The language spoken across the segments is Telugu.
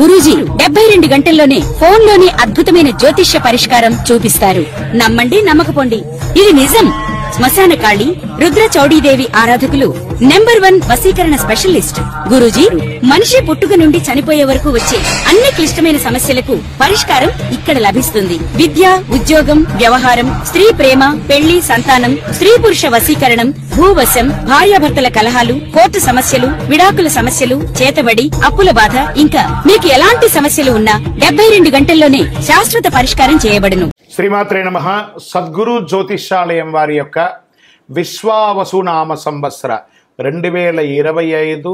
గురూజీ 72 గంటల్లోనే ఫోన్ లోనే అద్భుతమైన జ్యోతిష్య పరిష్కారం చూపిస్తారు. నమ్మండి నమ్మకపోండి, ఇది నిజం. శ్మశాన కాళి రుద్ర చౌడీదేవి ఆరాధకులు నంబర్ 1 వశీకరణ స్పెషలిస్ట్. గురూజీ మనిషి పుట్టుక నుండి చనిపోయే వరకు వచ్చే అన్ని క్లిష్టమైన సమస్యలకు పరిష్కారం ఇక్కడ లభిస్తుంది. విద్య, ఉద్యోగం, వ్యవహారం, స్త్రీ ప్రేమ, పెళ్లి, సంతానం, స్త్రీ పురుష వశీకరణం, భూవశం, భార్యాభర్తల కలహాలు, కోర్టు సమస్యలు, విడాకుల సమస్యలు, చేతబడి, అప్పుల బాధ, ఇంకా మీకు ఎలాంటి సమస్యలు ఉన్నా 72 గంటల్లోనే శాశ్వత పరిష్కారం చేయబడును. శ్రీమాత్రే నమః. సద్గురు జ్యోతిష్యాలయం వారి యొక్క విశ్వావసునామ సంవత్సర 2025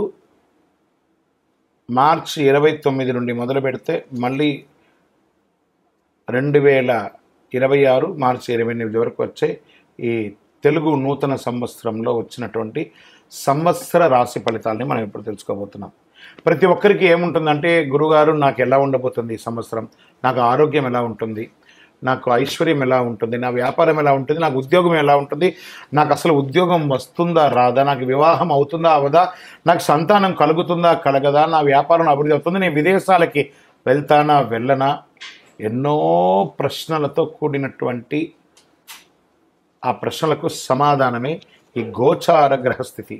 మార్చి 29 నుండి మొదలు పెడితే మళ్ళీ 2026 మార్చి 28 వరకు వచ్చే ఈ తెలుగు నూతన సంవత్సరంలో వచ్చినటువంటి సంవత్సర రాశి ఫలితాలని మనం ఇప్పుడు తెలుసుకోబోతున్నాం. ప్రతి ఒక్కరికి ఏముంటుందంటే, గురుగారు నాకు ఎలా ఉండబోతుంది ఈ సంవత్సరం, నాకు ఆరోగ్యం ఎలా ఉంటుంది, నాకు ఐశ్వర్యం ఎలా ఉంటుంది, నా వ్యాపారం ఎలా ఉంటుంది, నాకు ఉద్యోగం ఎలా ఉంటుంది, నాకు అసలు ఉద్యోగం వస్తుందా రాదా, నాకు వివాహం అవుతుందా అవదా, నాకు సంతానం కలుగుతుందా కలగదా, నా వ్యాపారం అభివృద్ధి అవుతుంది, నేను విదేశాలకి వెళ్తానా వెళ్ళనా, ఎన్నో ప్రశ్నలతో కూడినటువంటి ఆ ప్రశ్నలకు సమాధానమే ఈ గోచార గ్రహస్థితి.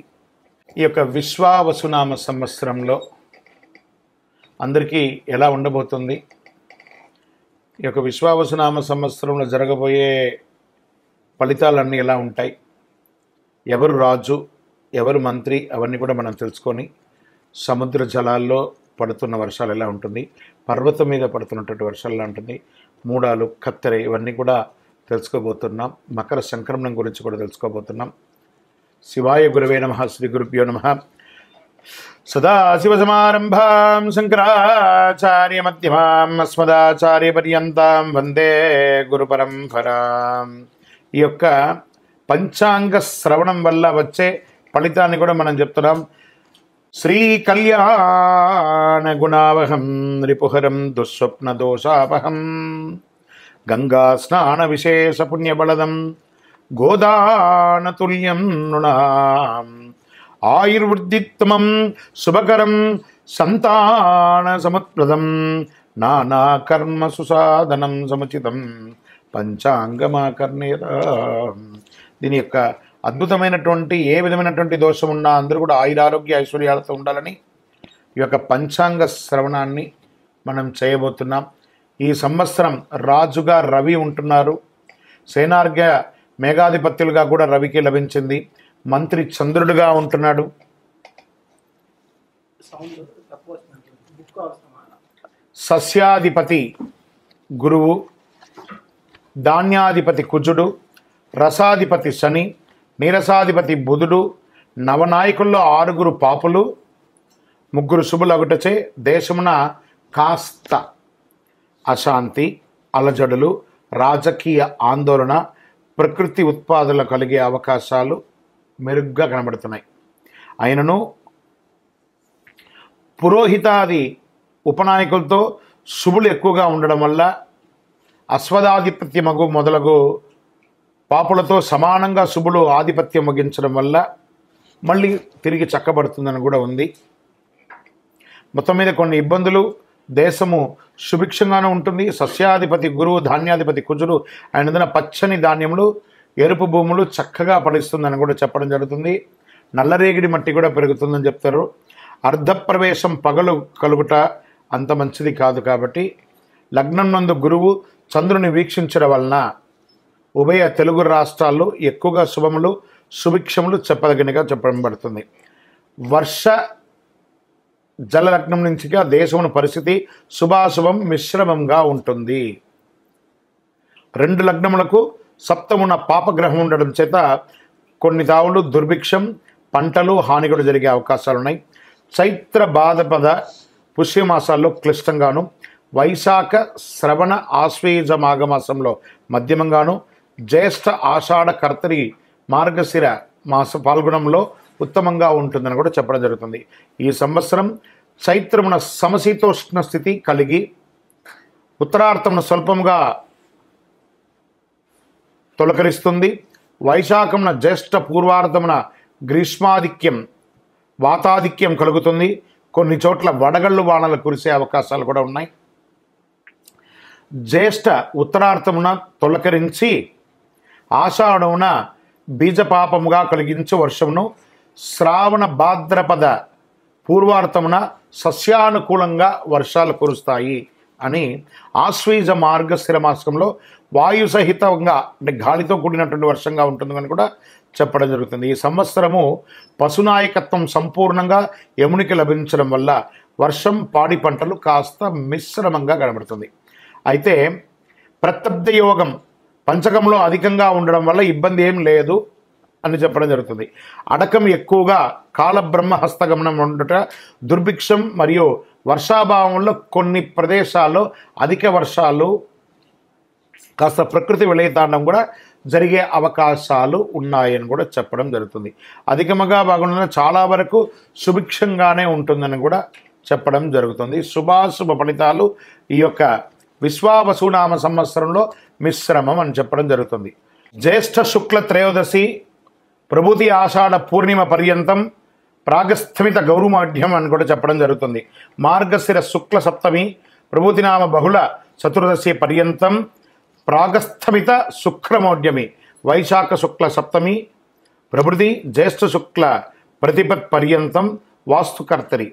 ఈ యొక్క విశ్వావసునామ సంవత్సరంలో అందరికీ ఎలా ఉండబోతుంది, ఈ యొక్క విశ్వావసునామ సంవత్సరంలో జరగబోయే ఫలితాలన్నీ ఎలా ఉంటాయి, ఎవరు రాజు ఎవరు మంత్రి, అవన్నీ కూడా మనం తెలుసుకొని, సముద్ర జలాల్లో పడుతున్న వర్షాలు ఎలా ఉంటుంది, పర్వతం మీద పడుతున్నటువంటి వర్షాలు ఎలా ఉంటుంది, మూడాలు, కత్తెర, ఇవన్నీ కూడా తెలుసుకోబోతున్నాం. మకర సంక్రమణం గురించి కూడా తెలుసుకోబోతున్నాం. శివాయ గురవే నమః. శ్రీ గురుభ్యో నమః. సదాశివసమారంభాం శంకరాచార్య మధ్యమాం అస్మదాచార్య పర్యంతాం వందే గురు పరంపరాం. ఈ యొక్క పంచాంగ శ్రవణం వల్ల వచ్చే ఫలితాన్ని కూడా మనం చెప్తున్నాం. శ్రీ కళ్యాణ గుణావహం రిపుహరం దుస్వప్న దోషాపహం గంగా స్నాన విశేష పుణ్యబలదం గోదానతుల్యం నృణాం ఆయుర్వృద్ధిత్తమం శుభకరం సంతాన సముత్ప్రదం నానా కర్మ సుసాధనం సముచితం పంచాంగమాకర్ణేత. దీని యొక్క అద్భుతమైనటువంటి ఏ విధమైనటువంటి దోషం ఉన్నా అందరూ కూడా ఆయురారోగ్య ఐశ్వర్యాలతో ఉండాలని ఈ యొక్క పంచాంగ శ్రవణాన్ని మనం చేయబోతున్నాం. ఈ సంవత్సరం రాజుగా రవి ఉంటున్నారు. సేనార్ఘ్య మేఘాధిపత్యులుగా కూడా రవికి లభించింది. మంత్రి చంద్రుడిగా ఉంటున్నాడు. సస్యాధిపతి గురువు, ధాన్యాధిపతి కుజుడు, రసాధిపతి శని, నీరసాధిపతి బుధుడు, నవనాయకుల్లో 6 పాపులు, 3 శుభులగుటచే దేశమున కాస్త అశాంతి, అలజడులు, రాజకీయ ఆందోళన, ప్రకృతి ఉత్పాదనలు కలిగే అవకాశాలు మెరుగ్గా కనబడుతున్నాయి. అయినను పురోహితాది ఉపనాయకులతో శుభులు ఎక్కువగా ఉండడం వల్ల అశ్వదాధిపత్యమగు మొదలగు పాపులతో సమానంగా శుభులు ఆధిపత్యం వహించడం వల్ల మళ్ళీ తిరిగి చక్కబడుతుందని కూడా ఉంది. మొత్తం మీద కొన్ని ఇబ్బందులు, దేశము సుభిక్షంగానే ఉంటుంది. సస్యాధిపతి గురువు, ధాన్యాధిపతి కుజుడు అయినందున పచ్చని ధాన్యములు, ఎరుపు భూములు చక్కగా ఫలిస్తుందని కూడా చెప్పడం జరుగుతుంది. నల్లరేగిడి మట్టి కూడా పెరుగుతుందని చెప్తారు. అర్ధప్రవేశం పగలు కలుగుట అంత మంచిది కాదు. కాబట్టి లగ్నం నందు గురువు చంద్రుని వీక్షించడం వలన ఉభయ తెలుగు రాష్ట్రాల్లో ఎక్కువగా శుభములు, సుభిక్షములు చెప్పదగినగా చెప్పబడుతుంది. వర్ష జలలగ్నం నుంచిగా దేశమున పరిస్థితి శుభాశుభం మిశ్రమంగా ఉంటుంది. 2 లగ్నములకు సప్తమున పాపగ్రహం ఉండడం చేత కొన్ని తావులు దుర్భిక్షం, పంటలు హాని కూడా జరిగే అవకాశాలు ఉన్నాయి. చైత్ర భాద్రపద పుష్యమాసాల్లో క్లిష్టంగాను, వైశాఖ శ్రవణ ఆశ్వేజ మాఘమాసంలో మధ్యమంగాను, జ్యేష్ఠ ఆషాఢ కర్తరి మార్గశిర మాస పాల్గొనంలో ఉత్తమంగా ఉంటుందని కూడా చెప్పడం జరుగుతుంది. ఈ సంవత్సరం చైత్రమున సమశీతోష్ణ స్థితి కలిగి ఉత్తరార్థమున స్వల్పంగా తొలకరిస్తుంది. వైశాఖమున జ్యేష్ఠ పూర్వార్థమున గ్రీష్మాధిక్యం వాతాధిక్యం కలుగుతుంది. కొన్ని చోట్ల వడగళ్ళు వానలు కురిసే అవకాశాలు కూడా ఉన్నాయి. జ్యేష్ఠ ఉత్తరార్థమున తొలకరించి ఆషాఢమున బీజపాపముగా కలిగించు వర్షమును, శ్రావణ భాద్రపద పూర్వార్థమున సస్యానుకూలంగా వర్షాలు కురుస్తాయి అని ఆశ్వీజ మార్గశిర మాసంలో వాయు సహితంగా అంటే గాలితో కూడినటువంటి వర్షంగా ఉంటుందని కూడా చెప్పడం జరుగుతుంది. ఈ సంవత్సరము పశునాయకత్వం సంపూర్ణంగా యమునికి లభించడం వల్ల వర్షం, పాడి పంటలు కాస్త మిశ్రమంగా కనబడుతుంది. అయితే ప్రత్యబ్ద యోగం పంచకంలో అధికంగా ఉండడం వల్ల ఇబ్బంది ఏం లేదు అని చెప్పడం జరుగుతుంది. అడకం ఎక్కువగా కాలబ్రహ్మ హస్తగమనం ఉండుట, దుర్భిక్షం మరియు వర్షాభావంలో కొన్ని ప్రదేశాల్లో అధిక వర్షాలు, కాస్త ప్రకృతి విలయతాండం కూడా జరిగే అవకాశాలు ఉన్నాయని కూడా చెప్పడం జరుగుతుంది. అధికముగా బాగున్న చాలా వరకు సుభిక్షంగానే ఉంటుందని కూడా చెప్పడం జరుగుతుంది. శుభాశుభ ఫలితాలు ఈ యొక్క విశ్వావసునామ సంవత్సరంలో మిశ్రమం అని చెప్పడం జరుగుతుంది. జ్యేష్ఠ శుక్ల త్రయోదశి ప్రభుతి ఆషాఢ పూర్ణిమ పర్యంతం ప్రాగస్థమిత గౌరుమాఢ్యం అని కూడా చెప్పడం జరుగుతుంది. మార్గశిర శుక్ల సప్తమి ప్రభుతినామ బహుళ చతుర్దశి పర్యంతం ప్రాగస్థమిత శుక్రమౌఢ్యమి వైశాఖ శుక్ల సప్తమి ప్రభృతి జ్యేష్ఠ శుక్ల ప్రతిపత్ పర్యంతం వాస్తుకర్తరి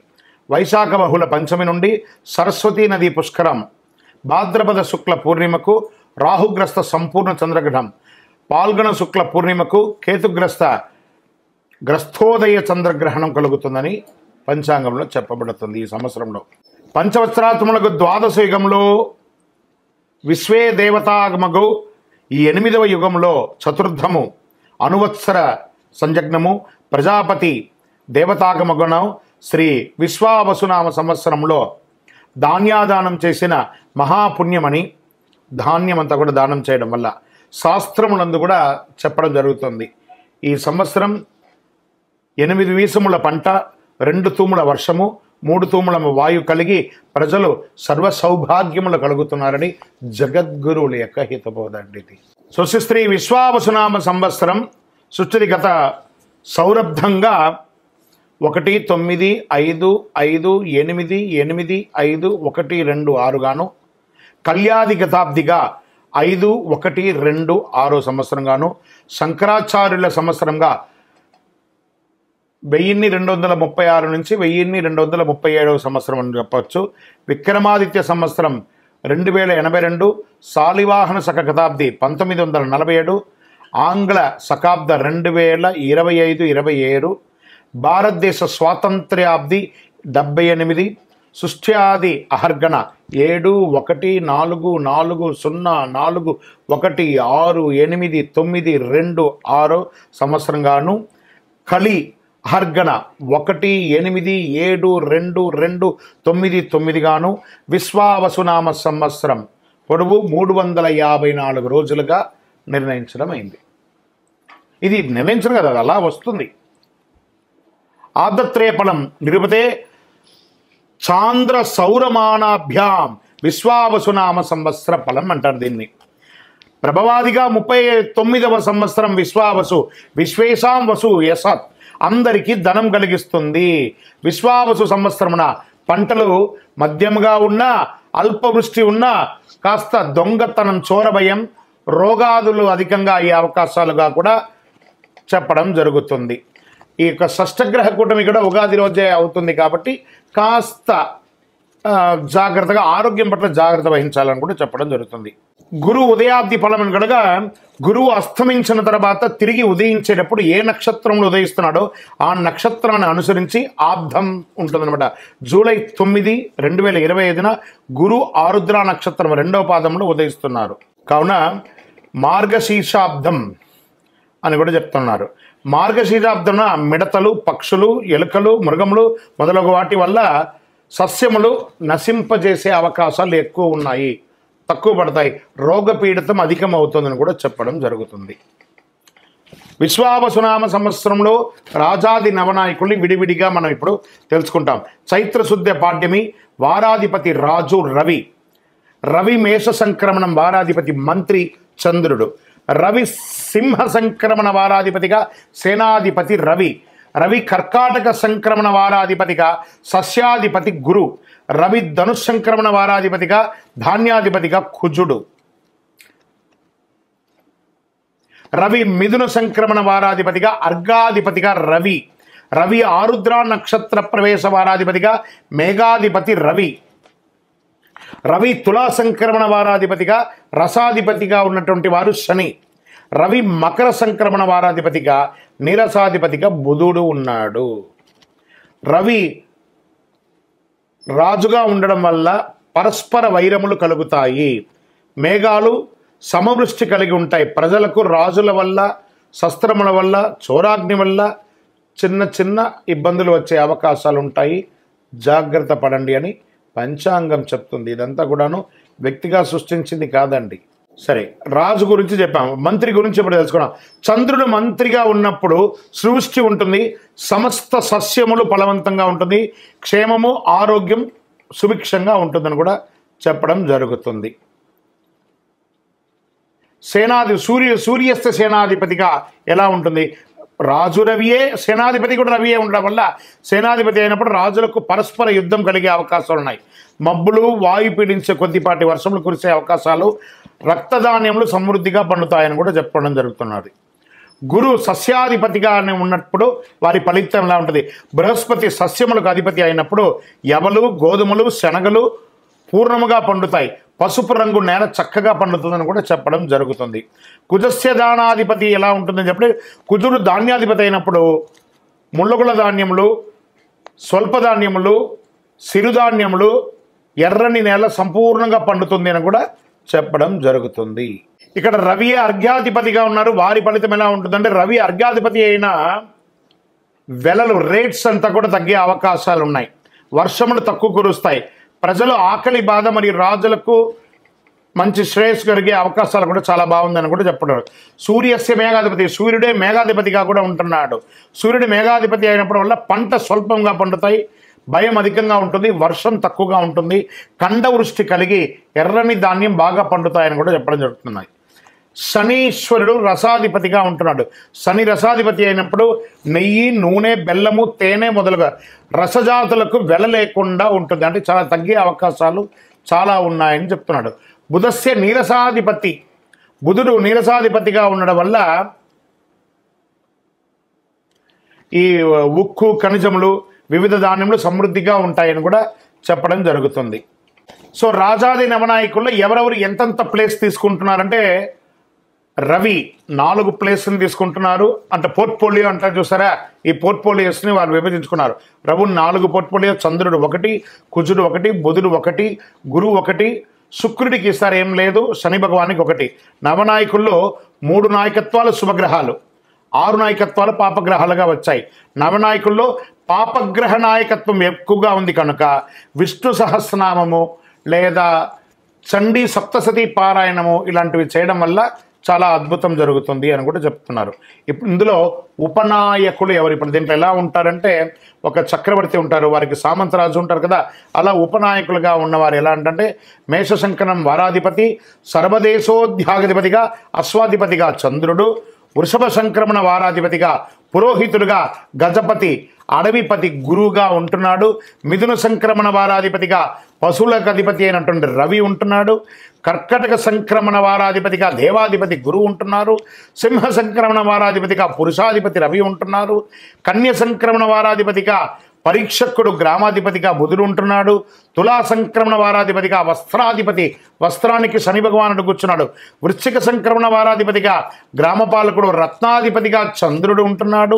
వైశాఖ బహుళ పంచమి నుండి సరస్వతీ నది పుష్కరం భాద్రపద శుక్ల పూర్ణిమకు రాహుగ్రస్త సంపూర్ణ చంద్రగ్రహణం పాల్గొన శుక్ల పూర్ణిమకు గ్రస్తోదయ చంద్రగ్రహణం కలుగుతుందని పంచాంగంలో చెప్పబడుతుంది. ఈ సంవత్సరంలో పంచవత్సరాత్మలకు ద్వాదశ యుగంలో విశ్వే దేవతాగమగు ఈ 8వ యుగంలో చతుర్థము అనువత్సర సంజగ్నము ప్రజాపతి దేవతాగమగుణం శ్రీ విశ్వావసునామ సంవత్సరంలో ధాన్యాదానం చేసిన మహాపుణ్యమని, ధాన్యమంతా కూడా దానం చేయడం వల్ల శాస్త్రములందు కూడా చెప్పడం జరుగుతుంది. ఈ సంవత్సరం 8 వీసముల పంట, 2 తూముల వర్షము, 3 తూముల వాయు కలిగి ప్రజలు సర్వ సౌభాగ్యములు కలుగుతున్నారని జగద్గురువుల యొక్క హితబోధండి. స్వస్తి విశ్వావసునామ సంవత్సరం సుస్థితి గత సౌరబ్ధంగా 1-9-5-5-8-8-5-1-2-6 గాను, కళ్యాది గతాబ్దిగా 5-1-2-6 సంవత్సరం గాను, శంకరాచార్యుల సంవత్సరంగా 1236 నుంచి 1237 సంవత్సరం అని చెప్పవచ్చు. విక్రమాదిత్య సంవత్సరం 2082, శాలివాహన శక గతాబ్ది 1947, ఆంగ్ల శకాబ్ద 2025-27, భారతదేశ స్వాతంత్ర్యాబ్ది 78, సృష్ట్యాది అహర్గణ 7-1-4-4-0-1-6-8-9-2-6 సంవత్సరంగాను, కలి అహర్గణ 1-8-7-2-2-9 గాను, విశ్వావసునామ సంవత్సరం పొడవు 354 రోజులుగా నిర్ణయించడం అయింది. ఇది నిర్ణయించడం కదా, అలా వస్తుంది. ఆదత్రేఫలం నిరుపతే చాంద్ర సౌరమానాభ్యాం విశ్వావసునామ సంవత్సర ఫలం అంటారు దీన్ని. ప్రభవాదిగా 39వ సంవత్సరం విశ్వావసు, విశ్వేశాం వసు యసత్ అందరికీ ధనం కలిగిస్తుంది. విశ్వావసు సంవత్సరమున పంటలు మధ్యముగా ఉన్నా, అల్పవృష్టి ఉన్నా, కాస్త దొంగతనం, చోరభయం, రోగాదులు అధికంగా అయ్యే అవకాశాలుగా కూడా చెప్పడం జరుగుతుంది. ఈ యొక్క షష్టగ్రహ కూటమి కూడా ఉగాది రోజే అవుతుంది కాబట్టి కాస్త జాగ్రత్తగా, ఆరోగ్యం పట్ల జాగ్రత్త వహించాలని కూడా చెప్పడం జరుగుతుంది. గురువు ఉదయాబ్ది ఫలం కనుక గురువు అస్తమించిన తర్వాత తిరిగి ఉదయించేటప్పుడు ఏ నక్షత్రంలో ఉదయిస్తున్నాడో ఆ నక్షత్రాన్ని అనుసరించి ఆబ్దం ఉంటుందన్నమాట. జూలై 9, 2025 గురు ఆరుద్ర నక్షత్రం 2వ పాదంలో ఉదయిస్తున్నారు. కావున మార్గశీర్షాబ్దం అని కూడా చెప్తున్నారు. మార్గశీర్షాబ్దమున మిడతలు, పక్షులు, ఎలుకలు, మృగములు మొదలగు వాటి వల్ల సస్యములు నశింపజేసే అవకాశాలు ఎక్కువ ఉన్నాయి, తక్కువ పడతాయి, రోగపీడితం అధికమవుతుందని కూడా చెప్పడం జరుగుతుంది. విశ్వావసునామ సంవత్సరంలో రాజాది నవనాయకుల్ని విడివిడిగా మనం ఇప్పుడు తెలుసుకుంటాం. చైత్రశుద్ధ పాడ్యమి వారాధిపతి రాజు రవి. రవి మేష సంక్రమణం వారాధిపతి మంత్రి చంద్రుడు. రవి సింహ సంక్రమణ వారాధిపతిగా సేనాధిపతి రవి. రవి కర్కాటక సంక్రమణ వారాధిపతిగా సస్యాధిపతి గురు. రవి ధనుష్ సంక్రమణ వారాధిపతిగా ధాన్యాధిపతిగా కుజుడు. రవి మిథున సంక్రమణ వారాధిపతిగా అర్ఘాధిపతిగా రవి. రవి ఆరుద్ర నక్షత్ర ప్రవేశ వారాధిపతిగా మేఘాధిపతి రవి. రవి తులా సంక్రమణ వారాధిపతిగా రసాధిపతిగా ఉన్నటువంటి వారు శని. రవి మకర సంక్రమణ వారాధిపతిగా నీరసాధిపతిగా బుధుడు ఉన్నాడు. రవి రాజుగా ఉండడం వల్ల పరస్పర వైరములు కలుగుతాయి. మేఘాలు సమవృష్టి కలిగి ఉంటాయి. ప్రజలకు రాజుల వల్ల, శస్త్రముల వల్ల, చోరాగ్ని వల్ల చిన్న చిన్న ఇబ్బందులు వచ్చే అవకాశాలు ఉంటాయి. జాగ్రత్త పడండి అని పంచాంగం చెప్తుంది. ఇదంతా కూడాను వ్యక్తిగా సృష్టించింది కాదండి. సరే, రాజు గురించి చెప్పాము, మంత్రి గురించి ఇప్పుడు తెలుసుకున్నాం. చంద్రుడు మంత్రిగా ఉన్నప్పుడు సృష్టి ఉంటుంది, సమస్త సస్యములు ఫలవంతంగా ఉంటుంది, క్షేమము ఆరోగ్యం సుభిక్షంగా ఉంటుందని కూడా చెప్పడం జరుగుతుంది. సూర్యస్థ సేనాధిపతిగా ఎలా ఉంటుంది? రాజు రవియే, సేనాధిపతి కూడా రవియే ఉండడం వల్ల సేనాధిపతి అయినప్పుడు రాజులకు పరస్పర యుద్ధం కలిగే అవకాశాలు ఉన్నాయి. మబ్బులు, వాయు పీడించే కొద్దిపాటి వర్షములు కురిసే అవకాశాలు, రక్తధాన్యములు సమృద్ధిగా పండుతాయని కూడా చెప్పడం జరుగుతున్నది. గురు సస్యాధిపతిగా ఉన్నప్పుడు వారి ఫలితం ఎలా ఉంటుంది? బృహస్పతి సస్యములకు అధిపతి అయినప్పుడు యవలు, గోధుమలు, శనగలు పూర్ణముగా పండుతాయి. పసుపు రంగు నేల చక్కగా పండుతుందని కూడా చెప్పడం జరుగుతుంది. కుజస్య దానాధిపతి ఎలా ఉంటుందని చెప్పి, కుజుడు ధాన్యాధిపతి అయినప్పుడు ముళ్ళగుల ధాన్యములు, స్వల్ప ధాన్యములు, సిరుధాన్యములు, ఎర్రని నేల సంపూర్ణంగా పండుతుంది అని కూడా చెప్పడం జరుగుతుంది. ఇక్కడ రవి అర్ఘ్యాధిపతిగా ఉన్నారు. వారి ఫలితం ఎలా ఉంటుందంటే, రవి అర్ఘ్యాధిపతి అయిన వెలలు, రేట్స్ అంతా కూడా తగ్గే అవకాశాలు ఉన్నాయి. వర్షములు తక్కువ కురుస్తాయి. ప్రజలు ఆకలి బాధ మరియు రాజులకు మంచి శ్రేయస్సు కలిగే అవకాశాలు కూడా చాలా బాగుందని కూడా చెప్పడం. సూర్యస్య మేఘాధిపతి, సూర్యుడే మేఘాధిపతిగా కూడా ఉంటున్నాడు. సూర్యుడు మేఘాధిపతి అయినప్పుడు వల్ల పంట స్వల్పంగా పండుతాయి, భయం అధికంగా ఉంటుంది, వర్షం తక్కువగా ఉంటుంది, కండవృష్టి కలిగి ఎర్రని ధాన్యం బాగా పండుతాయని కూడా చెప్పడం జరుగుతున్నాయి. శనీశ్వరుడు రసాధిపతిగా ఉంటున్నాడు. శని రసాధిపతి అయినప్పుడు నెయ్యి, నూనె, బెల్లము, తేనె మొదలుగా రసజాతులకు వెల లేకుండా ఉంటుంది. అంటే చాలా తగ్గే అవకాశాలు చాలా ఉన్నాయని చెప్తున్నాడు. బుధస్య నీరసాధిపతి, బుధుడు నీరసాధిపతిగా ఉండడం వల్ల ఈ ఉక్కు, ఖనిజములు, వివిధ ధాన్యములు సమృద్ధిగా ఉంటాయని కూడా చెప్పడం జరుగుతుంది. సో రాజాది నవనాయకుల్లో ఎవరెవరు ఎంతెంత ప్లేస్ తీసుకుంటున్నారంటే, రవి 4 ప్లేస్ని తీసుకుంటున్నారు. అంటే పోర్ట్ఫోలియో అంటారు చూసారా, ఈ పోర్ట్ఫోలియోస్ని వాళ్ళు విభజించుకున్నారు. రవి 4 పోర్ట్ఫోలియో, చంద్రుడు 1, కుజుడు 1, బుధుడు 1, గురువు 1, శుక్రుడికి ఈసారి ఏం లేదు, శని భగవానికి 1. నవనాయకుల్లో 3 నాయకత్వాలు శుభగ్రహాలు, 6 నాయకత్వాలు పాపగ్రహాలుగా వచ్చాయి. నవనాయకుల్లో పాపగ్రహ నాయకత్వం ఎక్కువగా ఉంది కనుక విష్ణు సహస్రనామము లేదా చండీ సప్తసతి పారాయణము ఇలాంటివి చేయడం వల్ల చాలా అద్భుతం జరుగుతుంది అని కూడా చెప్తున్నారు. ఇప్పుడు ఇందులో ఉపనాయకులు ఎవరు? ఇప్పుడు దీంట్లో ఎలా ఉంటారంటే, ఒక చక్రవర్తి ఉంటారు, వారికి సామంతరాజు ఉంటారు కదా, అలా ఉపనాయకులుగా ఉన్నవారు ఎలా అంటే, మేషశంకరం వారాధిపతి, సర్వదేశోధ్యాధిపతిగా అశ్వాధిపతిగా చంద్రుడు, వృషభ సంక్రమణ వారాధిపతిగా పురోహితుడుగా గజపతి, అడవిపతి గురువుగా ఉంటున్నాడు. మిథున సంక్రమణ వారాధిపతిగా పశువులకు అధిపతి అయినటువంటి రవి ఉంటున్నాడు. కర్కటక సంక్రమణ వారాధిపతిగా దేవాధిపతి గురువు ఉంటున్నారు. సింహ సంక్రమణ వారాధిపతిగా పురుషాధిపతి రవి ఉంటున్నారు. కన్య సంక్రమణ వారాధిపతిగా పరీక్షకుడు గ్రామాధిపతిగా బుధుడు ఉంటున్నాడు. తులా సంక్రమణ వారాధిపతిగా వస్త్రాధిపతి, వస్త్రానికి శని భగవానుడు కూర్చున్నాడు. వృశ్చిక సంక్రమణ వారాధిపతిగా గ్రామపాలకుడు రత్నాధిపతిగా చంద్రుడు ఉంటున్నాడు.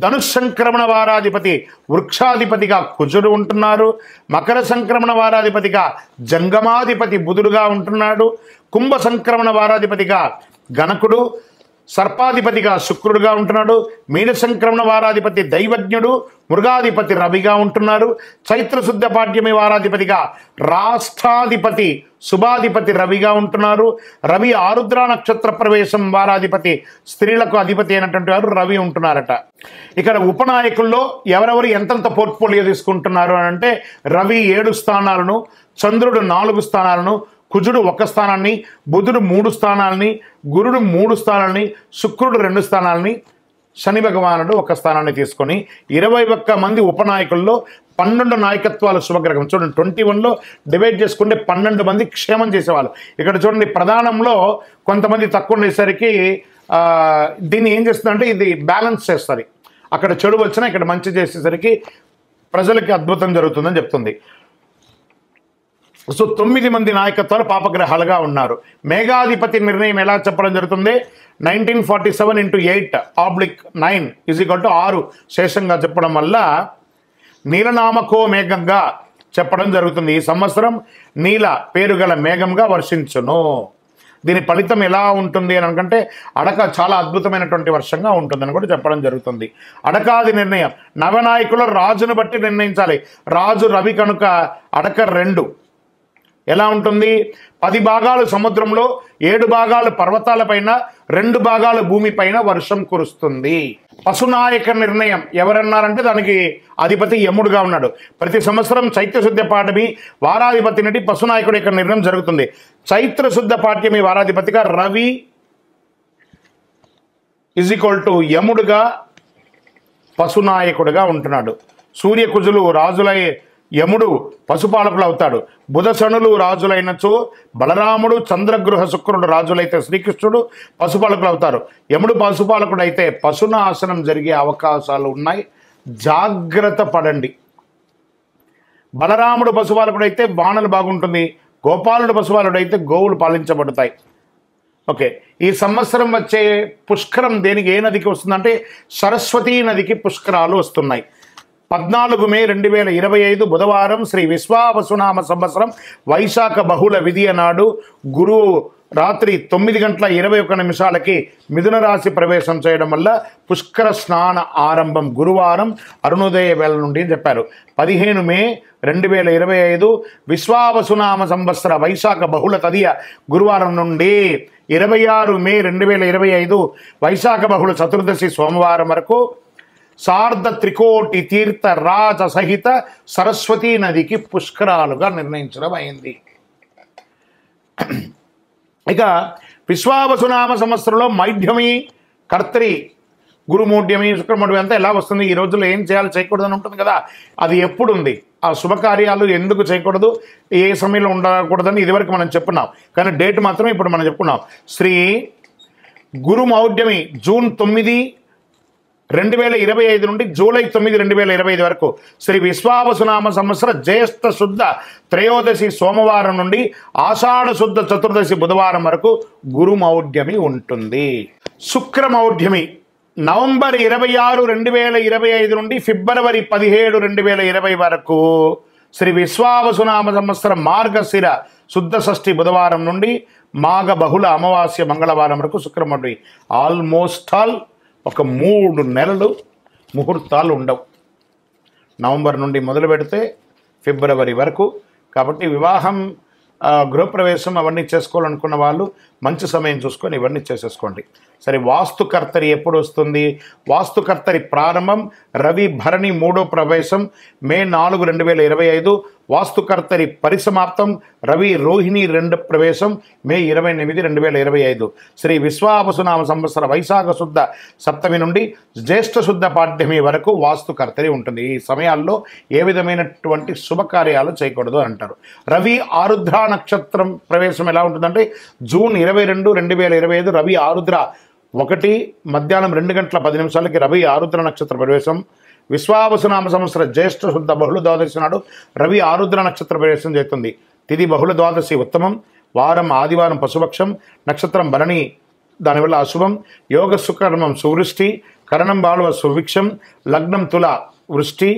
ధనుష్ సంక్రమణ వారాధిపతి వృక్షాధిపతిగా కుజుడు ఉంటున్నారు. మకర సంక్రమణ వారాధిపతిగా జంగమాధిపతి బుధుడుగా ఉంటున్నాడు. కుంభ సంక్రమణ వారాధిపతిగా గణకుడు, సర్పాధిపతిగా శుక్రుడుగా ఉంటున్నాడు. మీన సంక్రమణ వారాధిపతి దైవజ్ఞుడు, మృగాధిపతి రవిగా ఉంటున్నారు. చైత్ర శుద్ధ పాడ్యమి వారాధిపతిగా రాష్ట్రాధిపతి శుభాధిపతి రవిగా ఉంటున్నారు. రవి ఆరుద్ర నక్షత్ర ప్రవేశం వారాధిపతి స్త్రీలకు అధిపతి అయినటువంటి వారు రవి ఉంటున్నారట. ఇక్కడ ఉపనాయకుల్లో ఎవరెవరు ఎంతంత పోర్ట్ఫోలియో తీసుకుంటున్నారు అని అంటే, రవి 7 స్థానాలను, చంద్రుడు 4 స్థానాలను, కుజుడు 1 స్థానాన్ని, బుధుడు 3 స్థానాలని, గురుడు 3 స్థానాలని, శుక్రుడు 2 స్థానాలని శని భగవానుడు ఒక స్థానాన్ని తీసుకొని 21 మంది ఉపనాయకుల్లో 12 నాయకత్వాల శుభగ్రహం. చూడండి 21లో డివైడ్ చేసుకుంటే 12 మంది క్షేమం చేసేవాళ్ళు. ఇక్కడ చూడండి ప్రధానంలో కొంతమంది తక్కువ ఉండేసరికి దీన్ని ఏం చేస్తుందంటే ఇది బ్యాలెన్స్ చేస్తుంది. అక్కడ చెడు వచ్చినా ఇక్కడ మంచి చేసేసరికి ప్రజలకి అద్భుతం జరుగుతుందని చెప్తుంది. సో 9 మంది నాయకత్వాలు పాపగ్రహాలుగా ఉన్నారు. మేఘాధిపతి నిర్ణయం ఎలా చెప్పడం జరుగుతుంది? 1947 × 8/9 = 6 శేషంగా చెప్పడం వల్ల నీలనామకో మేఘంగా చెప్పడం జరుగుతుంది. ఈ సంవత్సరం నీల పేరు గల మేఘంగా వర్షించును. దీని ఫలితం ఎలా ఉంటుంది అని అనుకుంటే అడక చాలా అద్భుతమైనటువంటి వర్షంగా ఉంటుందని కూడా చెప్పడం జరుగుతుంది. అడకాది నిర్ణయం నవనాయకులు రాజును బట్టి నిర్ణయించాలి. రాజు రవి కనుక అడక 2 ఎలా ఉంటుంది? 10 భాగాలు సముద్రంలో, 7 భాగాలు పర్వతాలపైన, 2 భాగాలు భూమిపైన వర్షం కురుస్తుంది. పశునాయక నిర్ణయం ఎవరన్నారంటే దానికి అధిపతి యముడుగా ఉన్నాడు. ప్రతి సంవత్సరం చైత్రశుద్ధ పాఠమి వారాధిపతి నుండి పశునాయకుడి యొక్క నిర్ణయం జరుగుతుంది. చైత్రశుద్ధ పాఠ్యమి వారాధిపతిగా రవి = యముడుగా పశునాయకుడిగా ఉంటున్నాడు. సూర్యకుజులు రాజులై యముడు పశుపాలకులు అవుతాడు. బుధ శనులు రాజులైనచో బలరాముడు, చంద్రగృహ శుక్రుడు రాజులైతే శ్రీకృష్ణుడు పశుపాలకులు అవుతారు. యముడు పశుపాలకుడు అయితే పశునాశనం జరిగే అవకాశాలు ఉన్నాయి, జాగ్రత్త పడండి. బలరాముడు పశుపాలకుడు అయితే వానలు బాగుంటుంది. గోపాలుడు పశుపాలుడు అయితే గోవులు పాలించబడతాయి. ఓకే, ఈ సంవత్సరం వచ్చే పుష్కరం దేనికి ఏ నదికి వస్తుందంటే సరస్వతీ నదికి పుష్కరాలు వస్తున్నాయి. 14 మే 2025 బుధవారం శ్రీ విశ్వావసునామ సంవత్సరం వైశాఖ బహుళ విధియ నాడు గురువు రాత్రి 9:21 మిథున రాశి ప్రవేశం చేయడం వల్ల పుష్కర స్నాన ఆరంభం గురువారం అరుణోదయ వేళ నుండి అని చెప్పారు. 15 మే 2025 విశ్వావసునామ సంవత్సర వైశాఖ బహుళ తదియ గురువారం నుండి 26 మే 2025 వైశాఖ బహుళ చతుర్దశి సోమవారం వరకు సార్ధ త్రికోటి తీర్థ రాజ సహిత సరస్వతీ నదికి పుష్కరాలుగా నిర్ణయించడం అయింది. ఇక విశ్వావసునామ సంవత్సరంలో మైఢ్యమి, కర్తరి, గురుమూఢ్యమి, శుక్రమూఢ్యమి అంతా ఎలా వస్తుంది? ఈ రోజుల్లో ఏం చేయాలి చేయకూడదని ఉంటుంది కదా, అది ఎప్పుడు ఉంది? ఆ శుభకార్యాలు ఎందుకు చేయకూడదు, ఏ సమయంలో ఉండకూడదని ఇదివరకు మనం చెప్పున్నాం. కానీ డేట్ మాత్రమే ఇప్పుడు మనం చెప్పుకున్నాం. శ్రీ గురుమౌఢ్యమి జూన్ 9, 2025 నుండి జూలై 9, 2025 వరకు. శ్రీ విశ్వావసునామ సంవత్సర జ్యేష్ఠ శుద్ధ త్రయోదశి సోమవారం నుండి ఆషాఢ శుద్ధ చతుర్దశి బుధవారం వరకు గురుమౌఢ్యమి ఉంటుంది. శుక్రమౌఢ్యమి నవంబర్ 26, 2025 నుండి ఫిబ్రవరి 17, 2020 వరకు. శ్రీ విశ్వావసునామ సంవత్సరం మార్గశిర శుద్ధ షష్ఠి బుధవారం నుండి మాఘ బహుళ అమావాస్య మంగళవారం వరకు శుక్రమౌఢ్యమి. ఆల్మోస్ట్ ఆల్ ఒక 3 నెలలు ముహూర్తాలు ఉండవు. నవంబర్ నుండి మొదలు పెడితే ఫిబ్రవరి వరకు. కాబట్టి వివాహం, గృహప్రవేశం అవన్నీ చేసుకోవాలనుకున్న వాళ్ళు మంచి సమయం చూసుకొని ఇవన్నీ చేసేసుకోండి. సరే, వాస్తుకర్తరి ఎప్పుడు వస్తుంది? వాస్తుకర్తరి ప్రారంభం రవి భరణి 3వ ప్రవేశం మే 4, 2025. వాస్తుకర్తరి పరిసమాప్తం రవి రోహిణి 2వ ప్రవేశం మే 28, 2025. శ్రీ విశ్వావసునామ సంవత్సర వైశాఖ శుద్ధ సప్తమి నుండి జ్యేష్ఠ శుద్ధ పాఠ్యమి వరకు వాస్తుకర్తరి ఉంటుంది. ఈ సమయాల్లో ఏ విధమైనటువంటి శుభకార్యాలు చేయకూడదు అంటారు. రవి ఆరుద్ర నక్షత్రం ప్రవేశం ఎలా ఉంటుందంటే జూన్ 22, 2025 రవి ఆరుద్ర 1 మధ్యాహ్నం 2:10 రవి ఆరుద్ర నక్షత్ర ప్రవేశం. విశ్వావసునామ సంవత్సర జ్యేష్ఠ శుద్ధ బహుళ ద్వాదశి నాడు రవి ఆరుద్ర నక్షత్ర ప్రవేశం చేస్తుంది. తిథి బహుళ ద్వాదశి ఉత్తమం, వారం ఆదివారం పశుపక్షం, నక్షత్రం భరణి దానివల్ల అశుభం, యోగ సుకర్మం సువృష్టి, కరణం బాలువ సుభిక్షం, లగ్నం తుల వృష్టి,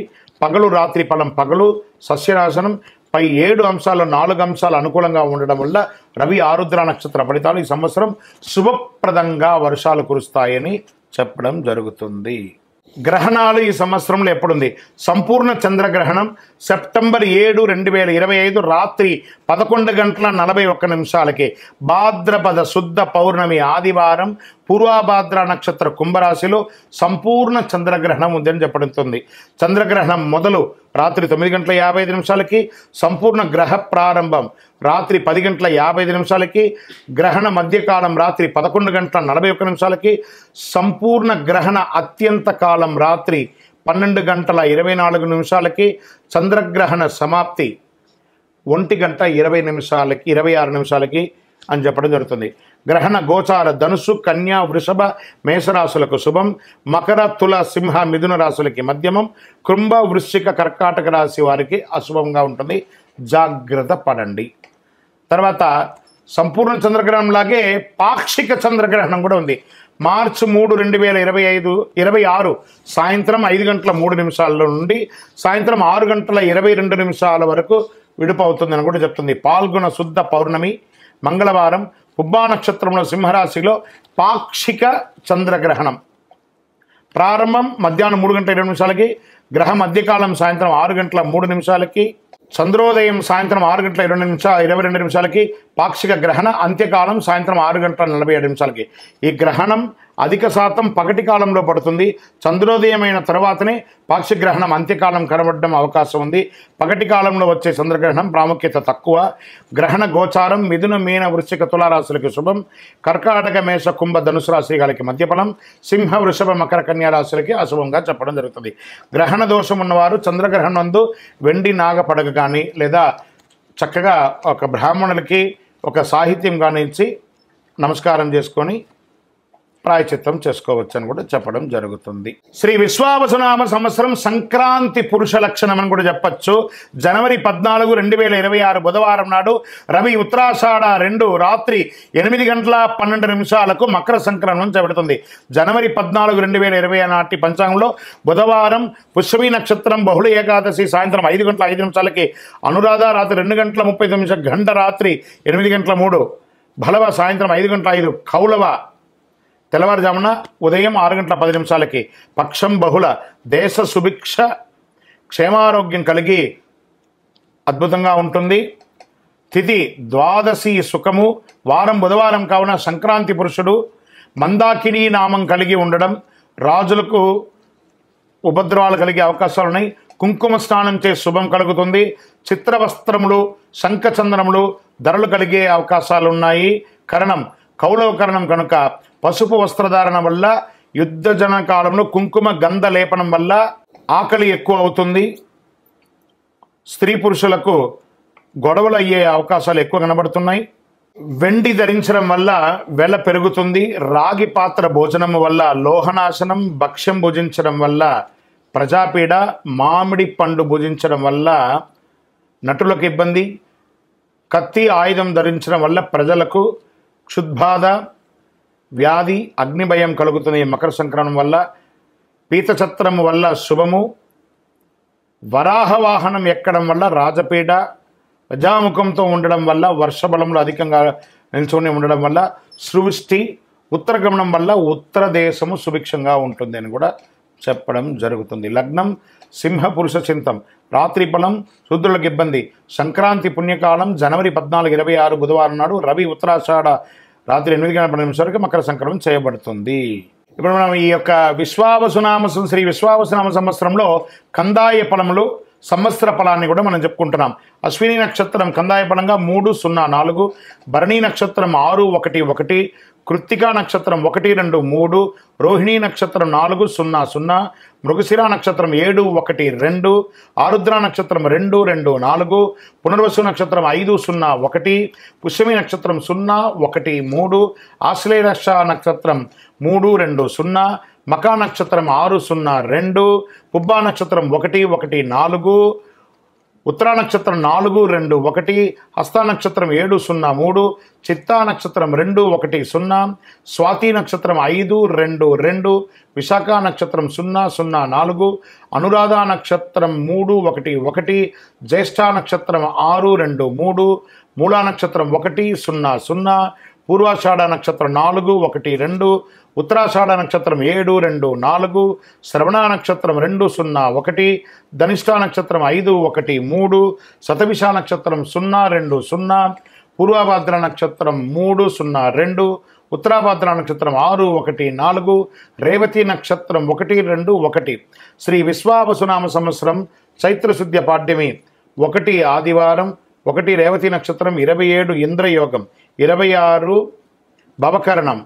పగలు రాత్రి ఫలం పగలు, సస్యనాశనం. పై 7 అంశాలు 4 అంశాలు అనుకూలంగా ఉండడం వల్ల రవి ఆరుద్ర నక్షత్ర ఫలితాలు ఈ సంవత్సరం శుభప్రదంగా వర్షాలు కురుస్తాయని చెప్పడం జరుగుతుంది. గ్రహణాలు ఈ సంవత్సరంలో ఎప్పుడుంది? సంపూర్ణ చంద్రగ్రహణం సెప్టెంబర్ 7, 2025 రాత్రి 11:41 భాద్రపద శుద్ధ పౌర్ణమి ఆదివారం పూర్వభాద్ర నక్షత్ర కుంభరాశిలో సంపూర్ణ చంద్రగ్రహణం ఉందని చెప్పబడుతుంది. చంద్రగ్రహణం మొదలు రాత్రి 9:55 సంపూర్ణ గ్రహ ప్రారంభం రాత్రి 10:55 గ్రహణ మధ్యకాలం రాత్రి 11:41 సంపూర్ణ గ్రహణ అత్యంత కాలం రాత్రి 12:24 చంద్రగ్రహణ సమాప్తి 1:26 అని చెప్పడం జరుగుతుంది. గ్రహణ గోచార ధనుసు, కన్యా, వృషభ, మేషరాశులకు శుభం, మకర, తుల, సింహ, మిథున రాశులకి మధ్యమం, కుంభ, వృశ్చిక, కర్కాటక రాశి వారికి అశుభంగా ఉంటుంది, జాగ్రత్త పడండి. తర్వాత సంపూర్ణ చంద్రగ్రహణం లాగే పాక్షిక చంద్రగ్రహణం కూడా ఉంది. మార్చి 3, 2026 సాయంత్రం 5:03 నుండి సాయంత్రం 6:22 వరకు విడుపు అవుతుందని కూడా చెప్తుంది. పాల్గొన శుద్ధ పౌర్ణమి మంగళవారం పుబ్బా నక్షత్రంలో సింహరాశిలో పాక్షిక చంద్రగ్రహణం ప్రారంభం మధ్యాహ్నం 3:20 గ్రహ మధ్యకాలం సాయంత్రం 6:03 చంద్రోదయం సాయంత్రం 6:22 పాక్షిక గ్రహణ అంత్యకాలం సాయంత్రం 6:47 ఈ గ్రహణం అధిక శాతం పగటి కాలంలో పడుతుంది. చంద్రోదయమైన తర్వాతనే పాక్షిక గ్రహణం అంత్యకాలం కనబడడం అవకాశం ఉంది. పగటి కాలంలో వచ్చే చంద్రగ్రహణం ప్రాముఖ్యత తక్కువ. గ్రహణ గోచారం మిథున, మీన, వృశ్చిక, తులారాశులకి శుభం, కర్కాటక, మేష, కుంభ, ధనుసు రాశి గారికి మధ్యఫలం, సింహ, వృషభ, మకర, కన్యా రాశులకి అశుభంగా చెప్పడం జరుగుతుంది. గ్రహణ దోషం ఉన్నవారు చంద్రగ్రహణం నందు వెండి నాగపడగ కానీ లేదా చక్కగా ఒక బ్రాహ్మణులకి ఒక సాహిత్యం కానీ ఇచ్చి నమస్కారం చేసుకొని ప్రాయచిత్తం చేసుకోవచ్చు అని కూడా చెప్పడం జరుగుతుంది. శ్రీ విశ్వావసునామ సంవత్సరం సంక్రాంతి పురుష లక్షణం అని కూడా చెప్పచ్చు. జనవరి 14, 2026 బుధవారం నాడు రవి ఉత్తరాషాఢ 2 రాత్రి 8:12 మకర సంక్రమణం చేపడుతుంది. జనవరి 14, 2020 నాటి పంచాంగంలో బుధవారం పుష్యమి నక్షత్రం బహుళ ఏకాదశి సాయంత్రం 5:05 అనురాధ రాత్రి 2:39 గంట రాత్రి 8:03 భలవ సాయంత్రం 5:05 కౌలవ తెల్లవారుజామున ఉదయం 6:10 పక్షం బహుళ దేశ సుభిక్ష క్షేమారోగ్యం కలిగి అద్భుతంగా ఉంటుంది. తిథి ద్వాదశి సుఖము వారం బుధవారం కావున సంక్రాంతి పురుషుడు మందాకిని నామం కలిగి ఉండడం రాజులకు ఉపద్రవాలు కలిగే అవకాశాలు ఉన్నాయి. కుంకుమ స్నానం చే శుభం కలుగుతుంది. చిత్రవస్త్రములు శంఖచందనములు ధరలు కలిగే అవకాశాలు ఉన్నాయి. కరణం కౌలవ కరణం కనుక పసుపు వస్త్రధారణ వల్ల యుద్ధజన కాలంలో కుంకుమ గంధ లేపనం వల్ల ఆకలి ఎక్కువ అవుతుంది. స్త్రీ పురుషులకు గొడవలు అయ్యే అవకాశాలు ఎక్కువ కనబడుతున్నాయి. వెండి ధరించడం వల్ల వెల పెరుగుతుంది. రాగి పాత్ర భోజనం వల్ల లోహనాశనం, భక్ష్యం భుజించడం వల్ల ప్రజాపీడ, మామిడి పండు భుజించడం వల్ల నటులకు ఇబ్బంది, కత్తి ఆయుధం ధరించడం వల్ల ప్రజలకు క్షుద్బాధ, వ్యాధి, అగ్నిభయం కలుగుతుంది. మకర సంక్రమణం వల్ల పీతఛత్రం వల్ల శుభము, వరాహ వాహనం ఎక్కడం వల్ల రాజపీడ, ప్రజాముఖంతో ఉండడం వల్ల వర్షబలంలో అధికంగా నిల్చొని ఉండడం వల్ల సృష్టి, ఉత్తరగమనం వల్ల ఉత్తర దేశము సుభిక్షంగా ఉంటుంది అని కూడా చెప్పడం జరుగుతుంది. లగ్నం సింహ పురుష చింతం రాత్రి ఫలం శూద్రులకు ఇబ్బంది. సంక్రాంతి పుణ్యకాలం జనవరి 14, 2026 బుధవారం నాడు రవి ఉత్తరాషాఢ రాత్రి 8:12 మకర సంక్రమణం చేయబడుతుంది. ఇప్పుడు మనం ఈ యొక్క శ్రీ విశ్వావసునామ సంవత్సరంలో కందాయ ఫలములు సంవత్సర ఫలాన్ని కూడా మనం చెప్పుకుంటున్నాం. అశ్విని నక్షత్రం కందాయ ఫలంగా 304, భరణి నక్షత్రం 611, కృత్తికా నక్షత్రం 123, రోహిణీ నక్షత్రం 400, మృగశిర నక్షత్రం 712, ఆరుద్ర నక్షత్రం 224, పునర్వసు నక్షత్రం 501, పుష్యమి నక్షత్రం 013, ఆశ్లేష నక్షత్రం 320, మకా నక్షత్రం 602, పుబ్బా నక్షత్రం 114, ఉత్తరా నక్షత్రం 421, హస్త నక్షత్రం 703, చిత్తా నక్షత్రం 210, స్వాతి నక్షత్రం 522, విశాఖ నక్షత్రం 004, అనురాధ నక్షత్రం 311, జ్యేష్ఠ నక్షత్రం 623, మూలా నక్షత్రం 100, పూర్వాషాఢ నక్షత్రం 412, ఉత్తరాషాఢ నక్షత్రం 724, శ్రవణ నక్షత్రం 201, ధనిష్ఠ నక్షత్రం 513, శతభిష నక్షత్రం 020, పూర్వభద్ర నక్షత్రం 302, ఉత్తరాభాద్ర నక్షత్రం 6, 1, 4, రేవతి నక్షత్రం 1, 2, 1. శ్రీ విశ్వావసునామ సంవత్సరం చైత్రశుద్ధ్య పాడ్యమి 1 ఆదివారం, 1 రేవతి నక్షత్రం, 27 ఇంద్రయోగం, 26 భవకరణం,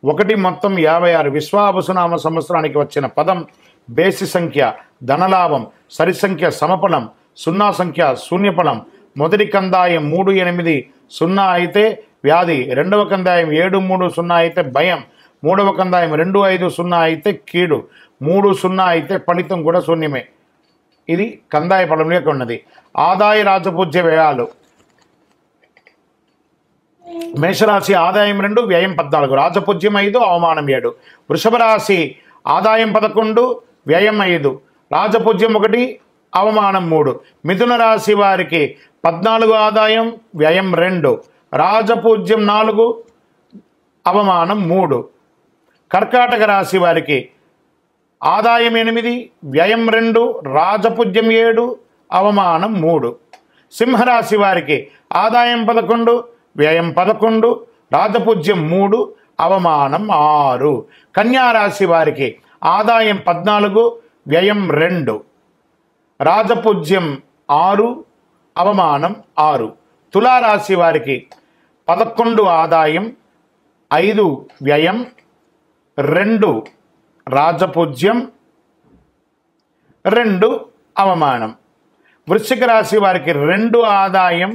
1 మొత్తం 56. విశ్వావసునామ సంవత్సరానికి వచ్చిన పదం బేసి సంఖ్య ధనలాభం, సరి సంఖ్య సమఫలం, 0 సంఖ్య శూన్యఫలం. మొదటి కందాయం 3, 8, 0 అయితే వ్యాధి, రెండవ కందాయం 7, 3, 0 అయితే భయం, మూడవ కందాయం 2, 5, 0 అయితే కీడు, 3, 0 అయితే ఫలితం కూడా శూన్యమే. ఇది కందాయ ఫలం యొక్క ఉన్నది. ఆదాయ రాజపూజ్య వ్యయాలు మేషరాశి ఆదాయం 2, వ్యయం 14, రాజపూజ్యం 5, అవమానం 7. వృషభ రాశి ఆదాయం 11, వ్యయం 5, రాజపూజ్యం 1, అవమానం 3. మిథున రాశి వారికి 14 ఆదాయం, వ్యయం 2, రాజపూజ్యం 4, అవమానం 3. కర్కాటక రాశి వారికి ఆదాయం 8, వ్యయం 2, రాజపూజ్యం 7, అవమానం 3. సింహరాశి వారికి ఆదాయం 11, వ్యయం 11, రాజపూజ్యం 3, అవమానం 6. కన్యారాశి వారికి ఆదాయం 14, వ్యయం 2, రాజపూజ్యం 6, అవమానం 6. తులారాశి వారికి 11 ఆదాయం, 5 వ్యయం, 2 రాజపూజ్యం, 2 అవమానం. వృశ్చిక రాశి వారికి 2 ఆదాయం,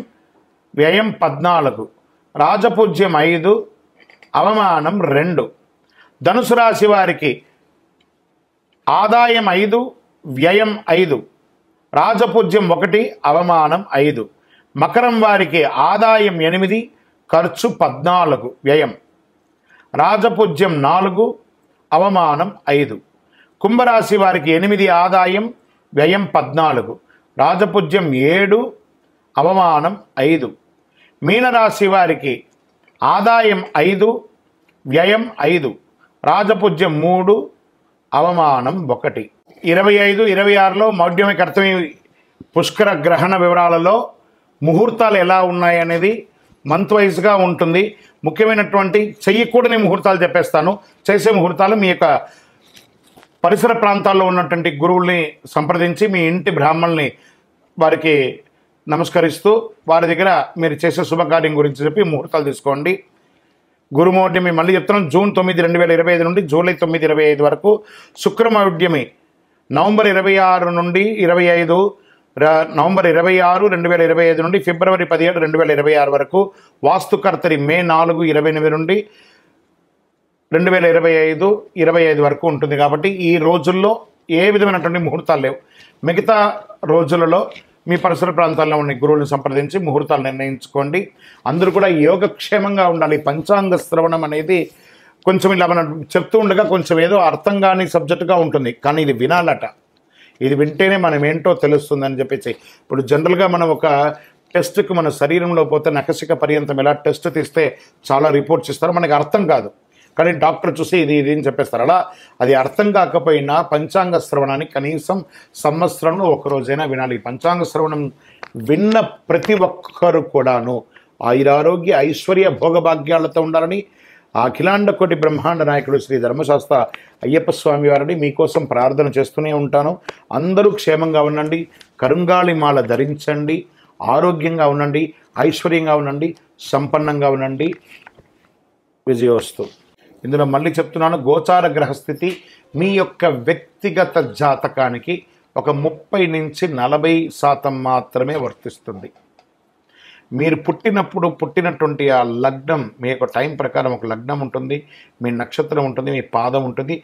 వ్యయం 14, రాజపూజ్యం 5, అవమానం 2. ధనుసు రాశి వారికి ఆదాయం 5, వ్యయం 5, రాజపూజ్యం 1, అవమానం 5. మకరం వారికి ఆదాయం 8, ఖర్చు 14, వ్యయం, రాజపూజ్యం 4, అవమానం 5. కుంభరాశి వారికి 8 ఆదాయం, వ్యయం 14, రాజపూజ్యం 7, అవమానం 5. మీనరాశి వారికి ఆదాయం 5, వ్యయం 5, రాజపూజ్యం 3, అవమానం 1. 25, 26లో మౌఢ్యమి కర్తమి పుష్కర గ్రహణ వివరాలలో ముహూర్తాలు ఎలా ఉన్నాయనేది మంత్ వైజ్గా ఉంటుంది. ముఖ్యమైనటువంటి చెయ్యకూడని ముహూర్తాలు చెప్పేస్తాను. చేసే ముహూర్తాలు మీ యొక్క పరిసర ప్రాంతాల్లో ఉన్నటువంటి గురువుల్ని సంప్రదించి మీ ఇంటి బ్రాహ్మణుల్ని వారికి నమస్కరిస్తూ వారి దగ్గర మీరు చేసే శుభకార్యం గురించి చెప్పి ముహూర్తాలు తీసుకోండి. గురుమౌఢ్యమి మళ్ళీ చెప్తున్నాం, జూన్ 9, 2025 నుండి జూలై 9, 2025 వరకు. శుక్రమౌఢ్యమి నవంబర్ 26 నుండి 25, నవంబర్ 26, 2025 నుండి ఫిబ్రవరి 17, 2026 వరకు. వాస్తుకర్తరి మే 4, 28 నుండి 2025, 25 వరకు ఉంటుంది. కాబట్టి ఈ రోజుల్లో ఏ విధమైనటువంటి ముహూర్తాలు లేవు. మిగతా రోజులలో మీ పరిసర ప్రాంతాల్లో ఉన్న గురువులను సంప్రదించి ముహూర్తాలు నిర్ణయించుకోండి. అందరూ కూడా యోగక్షేమంగా ఉండాలి. పంచాంగ శ్రవణం అనేది కొంచెం ఇలా మనం చెప్తూ ఉండగా కొంచెం ఏదో అర్థం కాని సబ్జెక్టుగా ఉంటుంది, కానీ ఇది వినాలట. ఇది వింటేనే మనం ఏంటో తెలుస్తుందని చెప్పేసి. ఇప్పుడు జనరల్గా మనం ఒక టెస్ట్కి మన శరీరంలో పోతే నఖశిక పర్యంతం ఎలా టెస్ట్ తీస్తే చాలా రిపోర్ట్స్ ఇస్తారు, మనకి అర్థం కాదు. కానీ డాక్టర్ చూసి ఇది అని చెప్పేస్తారు. అలా అది అర్థం కాకపోయినా పంచాంగ శ్రవణాన్ని కనీసం సంవత్సరంలో ఒకరోజైనా వినాలి. పంచాంగ శ్రవణం విన్న ప్రతి ఒక్కరు కూడాను ఆయురారోగ్య ఐశ్వర్య భోగభాగ్యాలతో ఉండాలని అఖిలాండ కోటి బ్రహ్మాండ నాయకుడు శ్రీ ధర్మశాస్త్ర అయ్యప్ప స్వామి వారిని మీకోసం ప్రార్థన చేస్తూనే ఉంటాను. అందరూ క్షేమంగా ఉండండి, కరుంగాళి మాల ధరించండి, ఆరోగ్యంగా ఉండండి, ఐశ్వర్యంగా ఉండండి, సంపన్నంగా ఉండండి. విజయోస్తు. ఇందులో మళ్ళీ చెప్తున్నాను, గోచార గ్రహస్థితి మీ యొక్క వ్యక్తిగత జాతకానికి ఒక 30 నుంచి 40% మాత్రమే వర్తిస్తుంది. మీరు పుట్టినటువంటి ఆ లగ్నం, మీ యొక్క టైం ప్రకారం ఒక లగ్నం ఉంటుంది, మీ నక్షత్రం ఉంటుంది, మీ పాదం ఉంటుంది.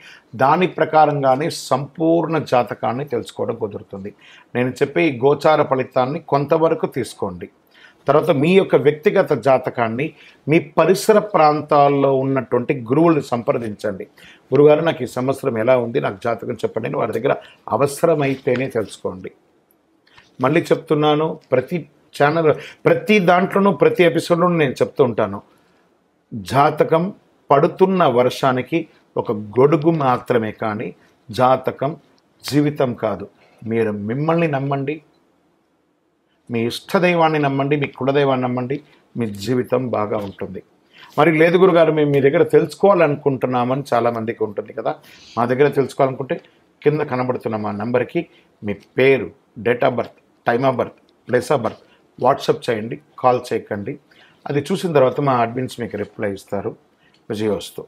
దాని ప్రకారంగానే సంపూర్ణ జాతకాన్ని తెలుసుకోవడం కుదురుతుంది. నేను చెప్పే ఈ గోచార ఫలితాన్ని కొంతవరకు తీసుకోండి. తర్వాత మీ యొక్క వ్యక్తిగత జాతకాన్ని మీ పరిసర ప్రాంతాల్లో ఉన్నటువంటి గురువుల్ని సంప్రదించండి. గురుగారు నాకు ఈ సంవత్సరం ఎలా ఉంది, నాకు జాతకం చెప్పండి అని వారి దగ్గర అవసరమైతేనే తెలుసుకోండి. మళ్ళీ చెప్తున్నాను, ప్రతి ఛానల్, ప్రతి దాంట్లోనూ, ప్రతి ఎపిసోడ్లోనూ నేను చెప్తూ ఉంటాను, జాతకం పడుతున్న వర్షానికి ఒక గొడుగు మాత్రమే, కానీ జాతకం జీవితం కాదు. మీరు మిమ్మల్ని నమ్మండి, మీ ఇష్టదైవాన్ని నమ్మండి, మీ కులదైవాన్ని నమ్మండి, మీ జీవితం బాగా ఉంటుంది. మరి లేదు గురుగారు మేము మీ దగ్గర తెలుసుకోవాలనుకుంటున్నామని చాలామందికి ఉంటుంది కదా. మా దగ్గర తెలుసుకోవాలనుకుంటే కింద కనబడుతున్న మా నెంబర్కి మీ పేరు, date of birth, time of birth, place of birth WhatsApp చేయండి, కాల్ చేయకండి. అది చూసిన తర్వాత మా అడ్మిన్స్ మీకు రిప్లై ఇస్తారు. విజయోస్తు.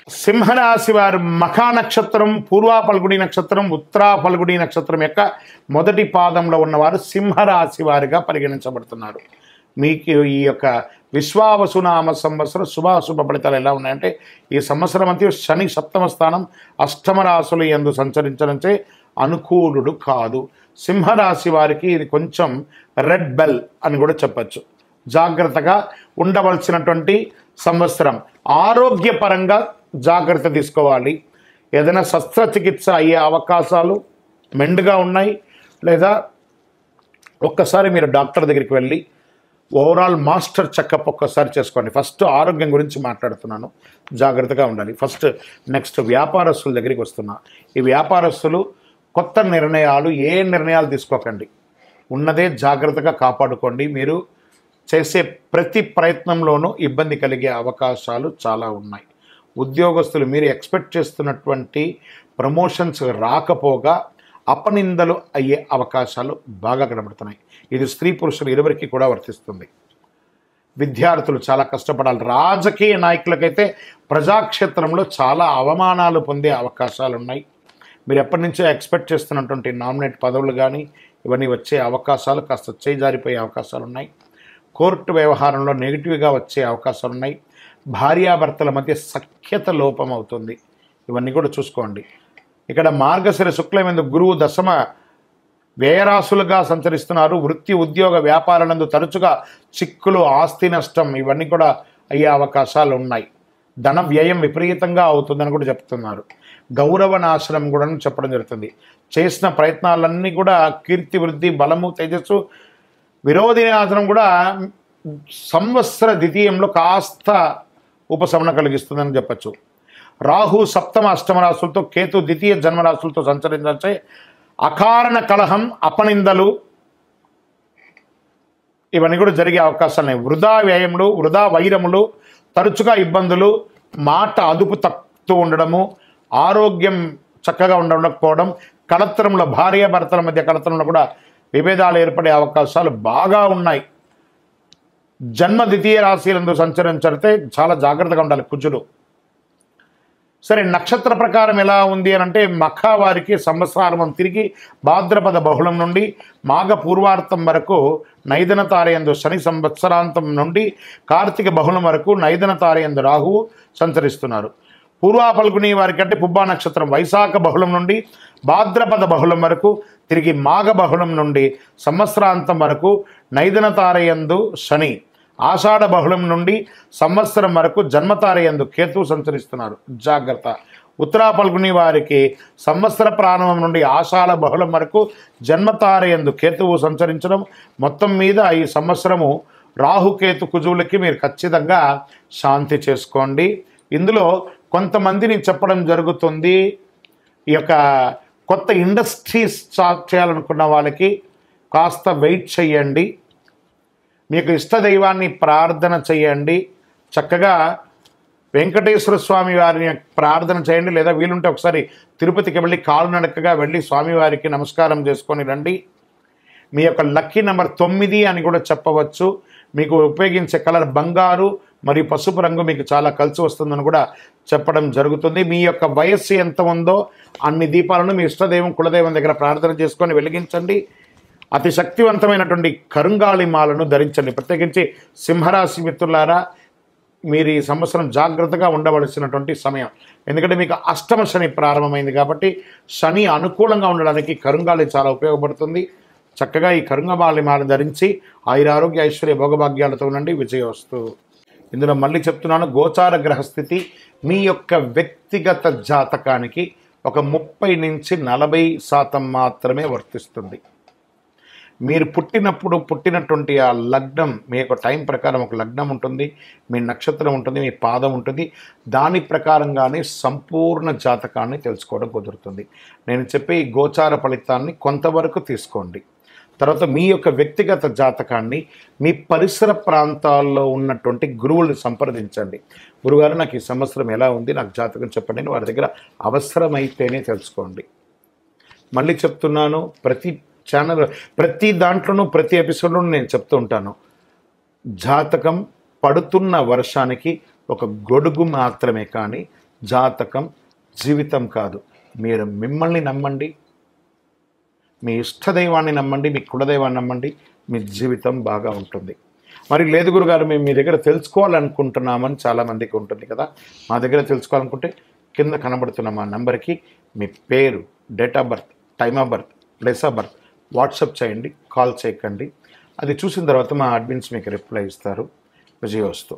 సింహరాశి వారు మఖా నక్షత్రం, పూర్వ ఫల్గుణి నక్షత్రం, ఉత్తరా ఫల్గుణి నక్షత్రం యొక్క మొదటి పాదంలో ఉన్నవారు సింహరాశి వారిగా పరిగణించబడుతున్నారు. మీకు ఈ యొక్క విశ్వావసునామ సంవత్సరం శుభాశుభ ఫలితాలు ఎలా ఉన్నాయంటే, ఈ సంవత్సరం అంతా శని సప్తమ స్థానం అష్టమ రాశులు యందు సంచరించడంచే అనుకూలుడు కాదు. సింహరాశి వారికి ఇది కొంచెం రెడ్ బెల్ అని కూడా చెప్పచ్చు. జాగ్రత్తగా ఉండవలసినటువంటి సంవత్సరం. ఆరోగ్యపరంగా జాగ్రత్త తీసుకోవాలి. ఏదైనా శస్త్రచికిత్స అయ్యే అవకాశాలు మెండుగా ఉన్నాయి. లేదా ఒక్కసారి మీరు డాక్టర్ దగ్గరికి వెళ్ళి ఓవరాల్ మాస్టర్ చెకప్ ఒక్కసారి చేసుకోండి. ఫస్ట్ ఆరోగ్యం గురించి మాట్లాడుతున్నాను, జాగ్రత్తగా ఉండాలి. నెక్స్ట్ వ్యాపారస్తుల దగ్గరికి వస్తున్నా. ఈ వ్యాపారస్తులు కొత్త నిర్ణయాలు, ఏ నిర్ణయాలు తీసుకోకండి. ఉన్నదే జాగ్రత్తగా కాపాడుకోండి. మీరు చేసే ప్రతి ప్రయత్నంలోనూ ఇబ్బంది కలిగే అవకాశాలు చాలా ఉన్నాయి. ఉద్యోగస్తులు మీరు ఎక్స్పెక్ట్ చేస్తున్నటువంటి ప్రమోషన్స్ రాకపోగా అపనిందలు అయ్యే అవకాశాలు బాగా కనబడుతున్నాయి. ఇది స్త్రీ పురుషులు ఇరువురికి కూడా వర్తిస్తుంది. విద్యార్థులు చాలా కష్టపడాలి. రాజకీయ నాయకులకైతే ప్రజాక్షేత్రంలో చాలా అవమానాలు పొందే అవకాశాలు ఉన్నాయి. మీరు ఎప్పటి నుంచో ఎక్స్పెక్ట్ చేస్తున్నటువంటి నామినేట్ పదవులు కానీ ఇవన్నీ వచ్చే అవకాశాలు కాస్త చేజారిపోయే అవకాశాలు ఉన్నాయి. కోర్టు వ్యవహారంలో నెగిటివ్గా వచ్చే అవకాశాలు ఉన్నాయి. భార్యాభర్తల మధ్య సఖ్యత లోపం అవుతుంది. ఇవన్నీ కూడా చూసుకోండి. ఇక్కడ మార్గశిర శుక్లమందు గురువు దశమ వ్యయరాశులుగా సంచరిస్తున్నారు. వృత్తి, ఉద్యోగ, వ్యాపారాలందు తరచుగా చిక్కులు, ఆస్తి నష్టం ఇవన్నీ కూడా అయ్యే అవకాశాలు ఉన్నాయి. ధన వ్యయం విపరీతంగా అవుతుందని కూడా చెప్తున్నారు. గౌరవ నాశనం కూడా చెప్పడం జరుగుతుంది. చేసిన ప్రయత్నాలన్నీ కూడా కీర్తి, వృద్ధి, బలము, తేజస్సు, విరోధి నాశనం కూడా సంవత్సర ద్వితీయంలో కాస్త ఉపశమనం కలిగిస్తుందని చెప్పచ్చు. రాహు సప్తమ అష్టమ రాశులతో, కేతు ద్వితీయ జన్మరాశులతో సంచరించే అకారణ కలహం, అపనిందలు ఇవన్నీ కూడా జరిగే అవకాశాలు ఉన్నాయి. వృధా వ్యయములు, వృధా వైరములు, తరచుగా ఇబ్బందులు, మాట అదుపు తక్కుతూ ఉండడము, ఆరోగ్యం చక్కగా ఉండకపోవడం, కలత్రంలో భార్యాభర్తల మధ్య కలత్రంలో కూడా విభేదాలు ఏర్పడే అవకాశాలు బాగా ఉన్నాయి. జన్మ ద్వితీయ రాశిలందు సంచరించితే చాలా జాగ్రత్తగా ఉండాలి కుజుడు. సరే, నక్షత్ర ప్రకారం ఎలా ఉంది అని అంటే, మఖ వారికి సంవత్సరారం తిరిగి భాద్రపద బహుళం నుండి మాఘ పూర్వార్థం వరకు నైదన తారయందు శని, సంవత్సరాంతం నుండి కార్తీక బహుళం వరకు నైదన తారయందు రాహువు సంచరిస్తున్నారు. పూర్వ ఫల్గుని వారికి అంటే పుబ్బా నక్షత్రం వైశాఖ బహుళం నుండి భాద్రపద బహుళం వరకు, తిరిగి మాఘ బహుళం నుండి సంవత్సరాంతం వరకు నైదన తారయందు శని, ఆషాఢ బహుళం నుండి సంవత్సరం వరకు జన్మతారయందు కేతువు సంచరిస్తున్నారు. జాగ్రత్త. ఉత్తరా ఫల్గుని వారికి సంవత్సర ప్రారంభం నుండి ఆషాఢ బహుళం వరకు జన్మతారయందు కేతువు సంచరించడం. మొత్తం మీద ఈ సంవత్సరము రాహుకేతు కుజువులకి మీరు ఖచ్చితంగా శాంతి చేసుకోండి. ఇందులో కొంతమందిని చెప్పడం జరుగుతుంది, ఈ యొక్క కొత్త ఇండస్ట్రీస్ స్టార్ట్ చేయాలనుకున్న వాళ్ళకి కాస్త వెయిట్ చేయండి. మీకు ఇష్టదైవాన్ని ప్రార్థన చేయండి. చక్కగా వెంకటేశ్వర స్వామి వారిని ప్రార్థన చేయండి. లేదా వీలుంటే ఒకసారి తిరుపతికి వెళ్ళి కాలునడకగా వెళ్ళి స్వామివారికి నమస్కారం చేసుకొని రండి. మీ యొక్క లక్కీ నెంబర్ 9 అని కూడా చెప్పవచ్చు. మీకు ఉపయోగించే కలర్ బంగారు మరియు పసుపు రంగు మీకు చాలా కలిసి వస్తుందని కూడా చెప్పడం జరుగుతుంది. మీ యొక్క వయస్సు ఎంత ఉందో అన్ని దీపాలను మీ ఇష్టదైవం, కులదైవం దగ్గర ప్రార్థన చేసుకొని వెలిగించండి. అతి శక్తివంతమైనటువంటి కరుంగాళి మాలను ధరించండి. ప్రత్యేకించి సింహరాశి మిత్రులారా, మీరు ఈ సంవత్సరం జాగ్రత్తగా ఉండవలసినటువంటి సమయం. ఎందుకంటే మీకు అష్టమ శని ప్రారంభమైంది కాబట్టి శని అనుకూలంగా ఉండడానికి కరుంగాళి చాలా ఉపయోగపడుతుంది. చక్కగా ఈ కరుంగమాలి మాల ధరించి ఆయురారోగ్య ఐశ్వర్య భోగభాగ్యాలతో ఉండండి. విజయోస్తు. ఇందులో మళ్ళీ చెప్తున్నాను, గోచార గ్రహస్థితి మీ యొక్క వ్యక్తిగత జాతకానికి ఒక 30 నుంచి 40% మాత్రమే వర్తిస్తుంది. మీరు పుట్టినటువంటి ఆ లగ్నం, మీ యొక్క టైం ప్రకారం ఒక లగ్నం ఉంటుంది, మీ నక్షత్రం ఉంటుంది, మీ పాదం ఉంటుంది. దాని ప్రకారంగానే సంపూర్ణ జాతకాన్ని తెలుసుకోవడం కుదురుతుంది. నేను చెప్పే ఈ గోచార ఫలితాన్ని కొంతవరకు తీసుకోండి. తర్వాత మీ యొక్క వ్యక్తిగత జాతకాన్ని మీ పరిసర ప్రాంతాల్లో ఉన్నటువంటి గురువులను సంప్రదించండి. గురుగారు నాకు ఈ సంవత్సరం ఎలా ఉంది, నాకు జాతకం చెప్పండి అని వారి దగ్గర అవసరమైతేనే తెలుసుకోండి. మళ్ళీ చెప్తున్నాను, ప్రతి ఛానల్, ప్రతి దాంట్లోనూ, ప్రతి ఎపిసోడ్లోనూ నేను చెప్తూ ఉంటాను, జాతకం పడుతున్న వర్షానికి ఒక గొడుగు మాత్రమే, కానీ జాతకం జీవితం కాదు. మీరు మిమ్మల్ని నమ్మండి, మీ ఇష్టదైవాన్ని నమ్మండి, మీ కులదైవాన్ని నమ్మండి, మీ జీవితం బాగా ఉంటుంది. మరి లేదు గురుగారు మేము మీ దగ్గర తెలుసుకోవాలనుకుంటున్నామని చాలామందికి ఉంటుంది కదా. మా దగ్గర తెలుసుకోవాలనుకుంటే కింద కనబడుతున్న మా నెంబర్కి మీ పేరు, date of birth, time of birth, place of birth WhatsApp చేయండి, కాల్ చేయకండి. అది చూసిన తర్వాత మా అడ్మిన్స్ మీకు రిప్లై ఇస్తారు. విజయోస్తు.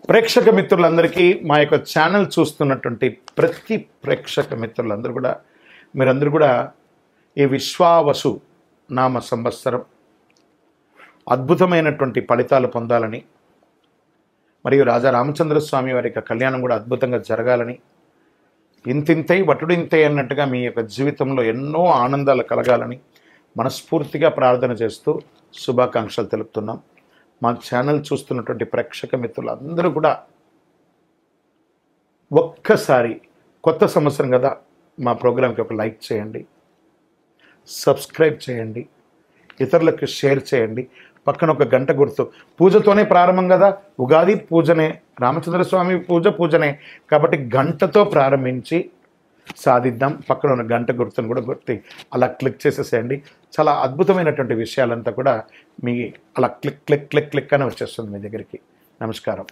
ప్రేక్షక మిత్రులందరికీ, మా యొక్క ఛానల్ చూస్తున్నటువంటి ప్రతి ప్రేక్షక మిత్రులందరూ కూడా, మీరందరూ కూడా ఈ విశ్వావసు నామ సంవత్సరం అద్భుతమైనటువంటి ఫలితాలు పొందాలని, మరియు రాజా రామచంద్ర స్వామి వారి యొక్క కళ్యాణం కూడా అద్భుతంగా జరగాలని, ఇంతింతై వటుడింతై అన్నట్టుగా మీ యొక్క జీవితంలో ఎన్నో ఆనందాలు కలగాలని మనస్ఫూర్తిగా ప్రార్థన చేస్తూ శుభాకాంక్షలు తెలుపుతున్నాం. మా ఛానల్ చూస్తున్నటువంటి ప్రేక్షక మిత్రులందరూ కూడా ఒక్కసారి, కొత్త సంవత్సరం కదా, మా ప్రోగ్రాంకి ఒక లైక్ చేయండి, సబ్స్క్రైబ్ చేయండి, ఇతరులకు షేర్ చేయండి. పక్కన ఒక గంట గుర్తు, పూజతోనే ప్రారంభం కదా, ఉగాది పూజనే, రామచంద్ర స్వామి పూజనే, కాబట్టి గంటతో ప్రారంభించి సాధిద్దాం. పక్కన ఉన్న గంట గుర్తును కూడా గుర్తి అలా క్లిక్ చేసేసేయండి. చాలా అద్భుతమైనటువంటి విషయాలంతా కూడా మీ అలా క్లిక్ క్లిక్ క్లిక్ క్లిక్ అని వచ్చేస్తుంది మీ దగ్గరికి. నమస్కారం.